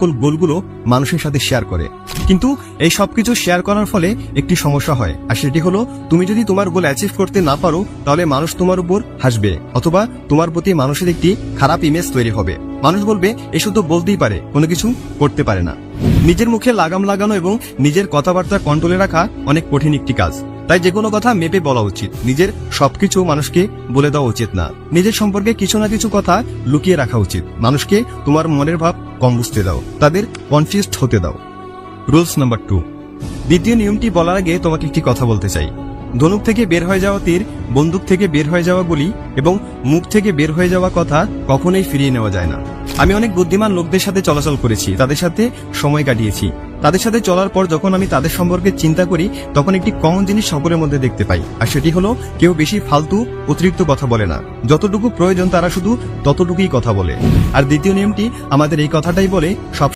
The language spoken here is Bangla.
সকল গোলগুলো মানুষের সাথে শেয়ার করে। কিন্তু এই সবকিছু শেয়ার করার ফলে একটি সমস্যা হয়, আর সেটি হলো তুমি যদি তোমার গোল অ্যাচিভ করতে না পারো তাহলে মানুষ তোমার উপর হাসবে, অথবা তোমার প্রতি মানুষের একটি খারাপ ইমেজ তৈরি হবে। মানুষ বলবে এসব তো বলতেই পারে, কোনো কিছু করতে পারে না। নিজের মুখে লাগাম লাগানো এবং নিজের কথাবার্তা কন্ট্রোলে রাখা অনেক কঠিন একটি কাজ। তাই যে কোনো কথা মেপে বলা উচিত, নিজের সবকিছু মানুষকে বলে দেওয়া উচিত না। নিজের সম্পর্কে কিছু না কিছু কথা লুকিয়ে রাখা উচিত। মানুষকে তোমার মনের ভাব কম বুঝতে দাও, তাদের কনফিউজড হতে দাও। রুলস নাম্বার 2, দ্বিতীয় নিয়মটি বলার আগে তোমাকে একটি কথা বলতে চাই। ধনুক থেকে বের হয়ে যাওয়া তীর, বন্দুক থেকে বের হয়ে যাওয়া গুলি এবং মুখ থেকে বের হয়ে যাওয়া কথা কখনোই ফিরিয়ে নেওয়া যায় না। আমি অনেক বুদ্ধিমান লোকদের সাথে চলাচল করেছি, তাদের সাথে সময় কাটিয়েছি। তাদের সাথে চলার পর যখন আমি তাদের সম্পর্কে চিন্তা করি তখন একটি কমন জিনিস সকলের মধ্যে দেখতে পাই, আর সেটি হলো কেউ বেশি ফালতু অতিরিক্ত কথা বলে না। যতটুকু প্রয়োজন তারা শুধু ততটুকুই কথা বলে। আর দ্বিতীয় নিয়মটি আমাদের এই কথাটাই বলে, সব